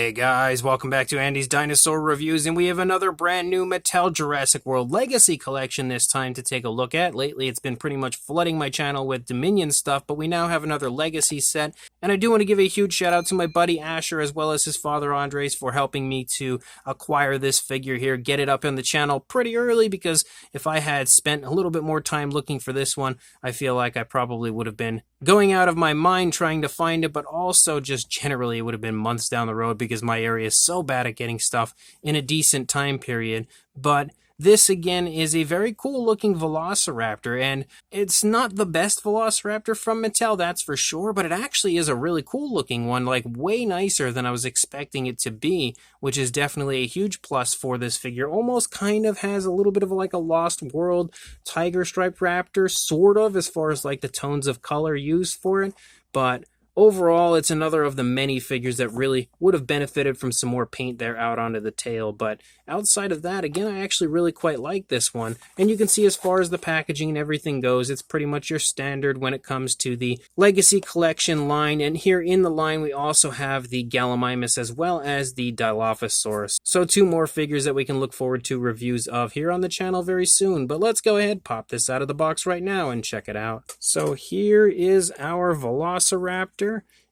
Hey guys, welcome back to Andy's Dinosaur Reviews, and we have another brand new Mattel Jurassic World Legacy collection this time to take a look at. Lately it's been pretty much flooding my channel with Dominion stuff, but we now have another Legacy set, and I do want to give a huge shout out to my buddy Asher as well as his father Andres for helping me to acquire this figure here, get it up on the channel pretty early, because if I had spent a little bit more time looking for this one, I feel like I probably would have been going out of my mind trying to find it, but also just generally it would have been months down the road because my area is so bad at getting stuff in a decent time period. But this again is a very cool looking Velociraptor, and it's not the best Velociraptor from Mattel, that's for sure, but it actually is a really cool looking one, like way nicer than I was expecting it to be, which is definitely a huge plus for this figure. Almost kind of has a little bit of like a Lost World tiger striped raptor, sort of, as far as like the tones of color used for it, but overall, it's another of the many figures that really would have benefited from some more paint there out onto the tail. But outside of that, again, I actually really quite like this one. And you can see as far as the packaging and everything goes, it's pretty much your standard when it comes to the Legacy Collection line. And here in the line, we also have the Gallimimus as well as the Dilophosaurus. So two more figures that we can look forward to reviews of here on the channel very soon. But let's go ahead, pop this out of the box right now and check it out. So here is our Velociraptor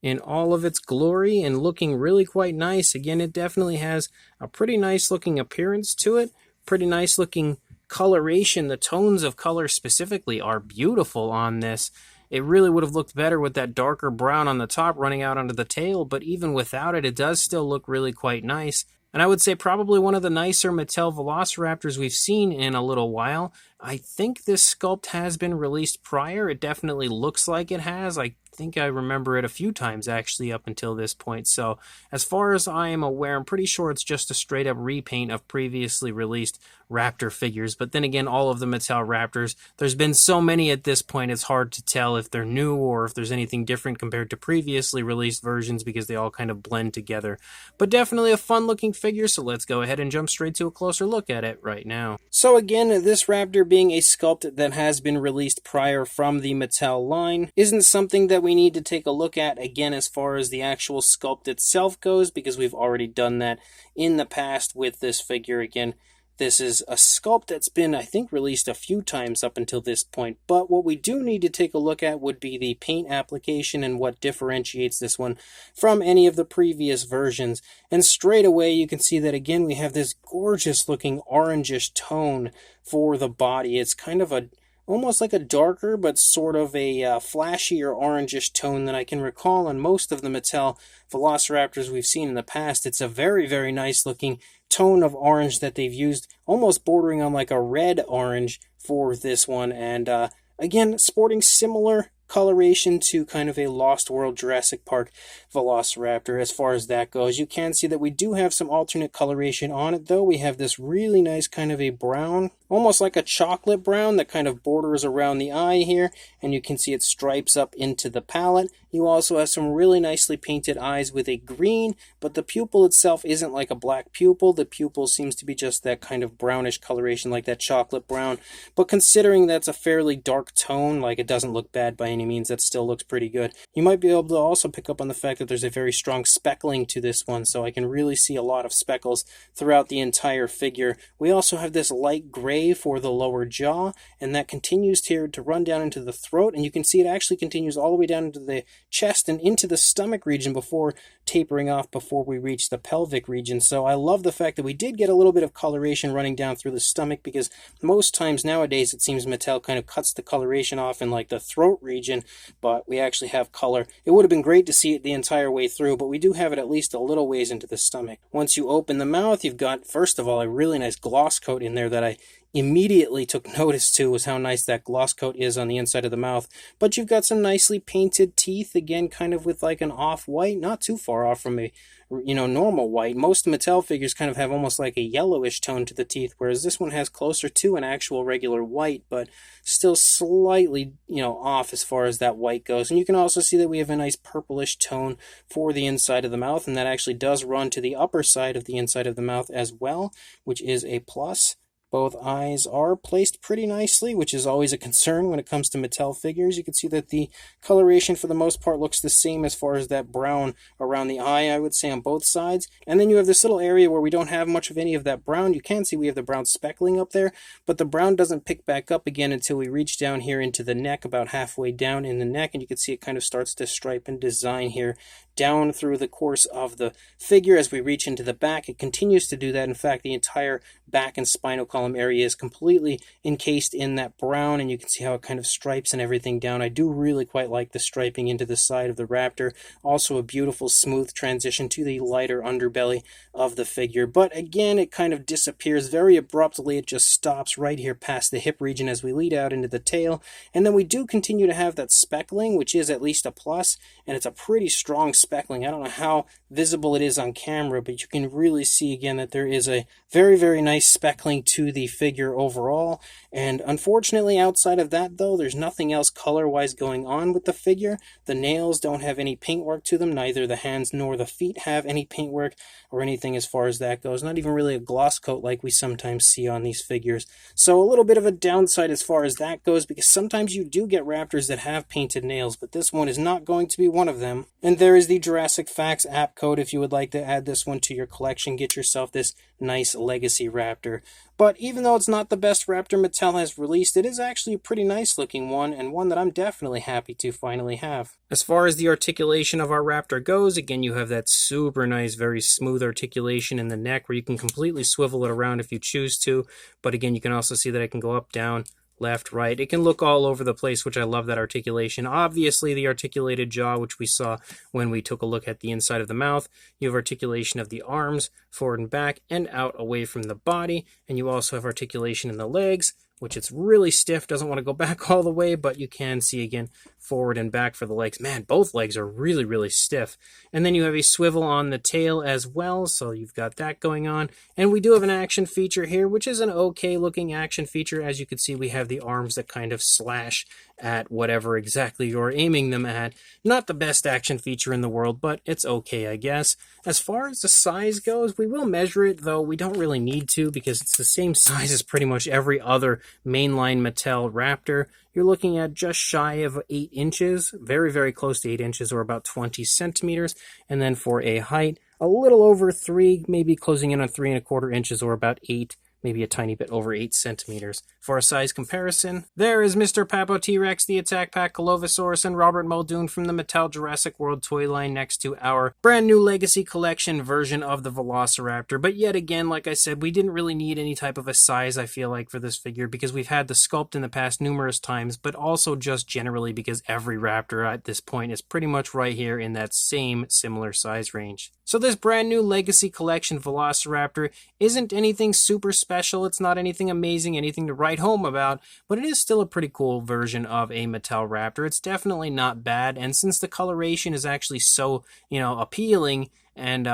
in all of its glory and looking really quite nice. Again, it definitely has a pretty nice looking appearance to it, pretty nice looking coloration. The tones of color specifically are beautiful on this. It really would have looked better with that darker brown on the top running out onto the tail, but even without it, it does still look really quite nice. And I would say probably one of the nicer Mattel Velociraptors we've seen in a little while. I think this sculpt has been released prior. It definitely looks like it has. I think I remember it a few times actually up until this point. So as far as I am aware, I'm pretty sure it's just a straight up repaint of previously released Raptor figures. But then again, all of the Mattel Raptors, there's been so many at this point, it's hard to tell if they're new or if there's anything different compared to previously released versions because they all kind of blend together. But definitely a fun looking figure, so let's go ahead and jump straight to a closer look at it right now. So again, this Raptor being a sculpt that has been released prior from the Mattel line isn't something that we need to take a look at again as far as the actual sculpt itself goes, because we've already done that in the past with this figure. Again, this is a sculpt that's been, I think, released a few times up until this point, but what we do need to take a look at would be the paint application and what differentiates this one from any of the previous versions. And straight away you can see that again we have this gorgeous looking orangish tone for the body. It's kind of a almost like a darker but sort of a flashier orangish tone than I can recall on most of the Mattel Velociraptors we've seen in the past. It's a very, very nice looking tone of orange that they've used, almost bordering on like a red orange for this one, and again sporting similar coloration to kind of a Lost World Jurassic Park Velociraptor as far as that goes. You can see that we do have some alternate coloration on it though. We have this really nice kind of a brown, almost like a chocolate brown that kind of borders around the eye here, and you can see it stripes up into the palate. You also have some really nicely painted eyes with a green, but the pupil itself isn't like a black pupil. The pupil seems to be just that kind of brownish coloration, like that chocolate brown. But considering that's a fairly dark tone, like it doesn't look bad by any means, that still looks pretty good. You might be able to also pick up on the fact that there's a very strong speckling to this one, so I can really see a lot of speckles throughout the entire figure. We also have this light gray for the lower jaw, and that continues here to run down into the throat, and you can see it actually continues all the way down into the chest and into the stomach region before tapering off before we reach the pelvic region. So I love the fact that we did get a little bit of coloration running down through the stomach, because most times nowadays it seems Mattel kind of cuts the coloration off in like the throat region, but we actually have color. It would have been great to see it the entire way through, but we do have it at least a little ways into the stomach. Once you open the mouth, you've got, first of all, a really nice gloss coat in there that I immediately took notice to, was how nice that gloss coat is on the inside of the mouth. But you've got some nicely painted teeth, again kind of with like an off-white, not too far off from a normal white. Most Mattel figures kind of have almost like a yellowish tone to the teeth, whereas this one has closer to an actual regular white, but still slightly off as far as that white goes. And you can also see that we have a nice purplish tone for the inside of the mouth, and that actually does run to the upper side of the inside of the mouth as well, which is a plus. Both eyes are placed pretty nicely, which is always a concern when it comes to Mattel figures. You can see that the coloration for the most part looks the same as far as that brown around the eye, I would say, on both sides. And then you have this little area where we don't have much of any of that brown. You can see we have the brown speckling up there, but the brown doesn't pick back up again until we reach down here into the neck, about halfway down in the neck, and you can see it kind of starts to stripe and design here down through the course of the figure. As we reach into the back, it continues to do that. In fact, the entire back and spinal column area is completely encased in that brown, and you can see how it kind of stripes and everything down. I do really quite like the striping into the side of the raptor. Also a beautiful smooth transition to the lighter underbelly of the figure, but again it kind of disappears very abruptly. It just stops right here past the hip region as we lead out into the tail, and then we do continue to have that speckling, which is at least a plus, and it's a pretty strong speckling. I don't know how visible it is on camera, but you can really see again that there is a very nice speckling to the figure overall. And unfortunately, outside of that though, there's nothing else color wise going on with the figure. The nails don't have any paintwork to them, neither the hands nor the feet have any paintwork or anything as far as that goes. Not even really a gloss coat like we sometimes see on these figures. So a little bit of a downside as far as that goes, because sometimes you do get raptors that have painted nails, but this one is not going to be one of them. And there is the Jurassic Facts app code if you would like to add this one to your collection. Get yourself this nice legacy raptor. But even though it's not the best raptor Mattel has released, it is actually a pretty nice looking one, and one that I'm definitely happy to finally have. As far as the articulation of our raptor goes, again, you have that super nice, very smooth articulation in the neck where you can completely swivel it around if you choose to. But again, you can also see that it can go up, down, left, right. It can look all over the place, which I love that articulation. Obviously, the articulated jaw, which we saw when we took a look at the inside of the mouth. You have articulation of the arms, forward and back, and out away from the body. And you also have articulation in the legs, which it's really stiff, doesn't want to go back all the way, but you can see again forward and back for the legs. Man, both legs are really stiff. And then you have a swivel on the tail as well, so you've got that going on. And we do have an action feature here, which is an okay looking action feature. As you can see, we have the arms that kind of slash at whatever exactly you're aiming them at. Not the best action feature in the world, but it's okay, I guess. As far as the size goes, we will measure it, though we don't really need to because it's the same size as pretty much every other mainline Mattel Raptor. You're looking at just shy of 8 inches, very close to 8 inches, or about 20 centimeters. And then for a height, a little over 3, maybe closing in on 3¼ inches, or about 8, maybe a tiny bit over 8 centimeters. For a size comparison, there is Mr. Papo T-Rex, the Attack Pack Colovosaurus, and Robert Muldoon from the Mattel Jurassic World toy line next to our brand new Legacy Collection version of the Velociraptor. But yet again, like I said, we didn't really need any type of a size, I feel like, for this figure, because we've had the sculpt in the past numerous times, but also just generally because every Raptor at this point is pretty much right here in that same similar size range. So this brand new Legacy Collection Velociraptor isn't anything super special, it's not anything amazing, anything to write home about, but it is still a pretty cool version of a Mattel Raptor. It's definitely not bad, and since the coloration is actually so, appealing, and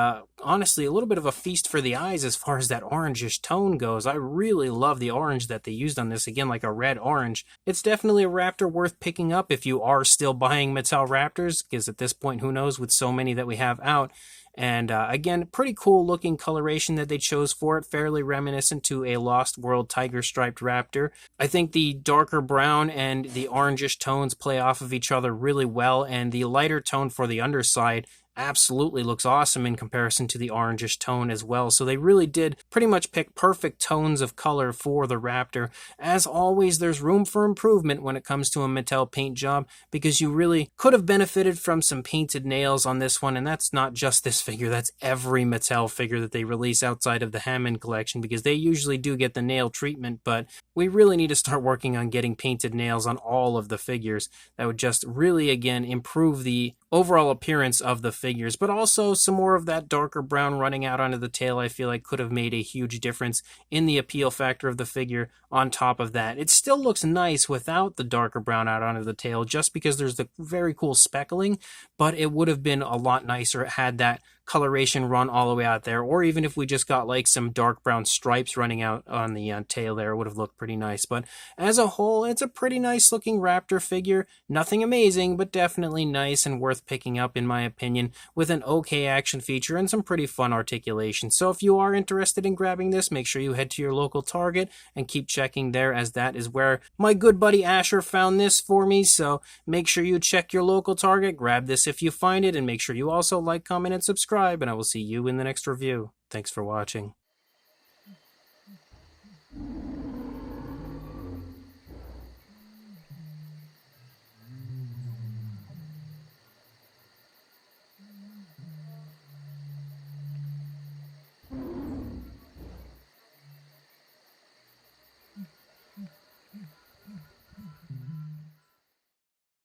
honestly, a little bit of a feast for the eyes as far as that orangish tone goes. I really love the orange that they used on this, again, like a red-orange. It's definitely a Raptor worth picking up if you are still buying Mattel Raptors, because at this point, who knows, with so many that we have out. And again, pretty cool looking coloration that they chose for it, fairly reminiscent to a Lost World tiger striped raptor. I think the darker brown and the orangish tones play off of each other really well, and the lighter tone for the underside absolutely looks awesome in comparison to the orangish tone as well. So they really did pretty much pick perfect tones of color for the Raptor. As always, there's room for improvement when it comes to a Mattel paint job, because you really could have benefited from some painted nails on this one, and that's not just this figure, that's every Mattel figure that they release outside of the Hammond collection, because they usually do get the nail treatment, but we really need to start working on getting painted nails on all of the figures. That would just really, again, improve the overall appearance of the figures, but also some more of that darker brown running out onto the tail I feel like could have made a huge difference in the appeal factor of the figure. On top of that, it still looks nice without the darker brown out onto the tail, just because there's the very cool speckling, but it would have been a lot nicer had that coloration run all the way out there, or even if we just got like some dark brown stripes running out on the tail there, it would have looked pretty nice. But as a whole, it's a pretty nice looking raptor figure. Nothing amazing, but definitely nice and worth picking up in my opinion, with an okay action feature and some pretty fun articulation. So if you are interested in grabbing this, make sure you head to your local Target and keep checking there, as that is where my good buddy Asher found this for me. So make sure you check your local Target, grab this if you find it, and make sure you also like, comment, and subscribe, and I will see you in the next review. Thanks for watching.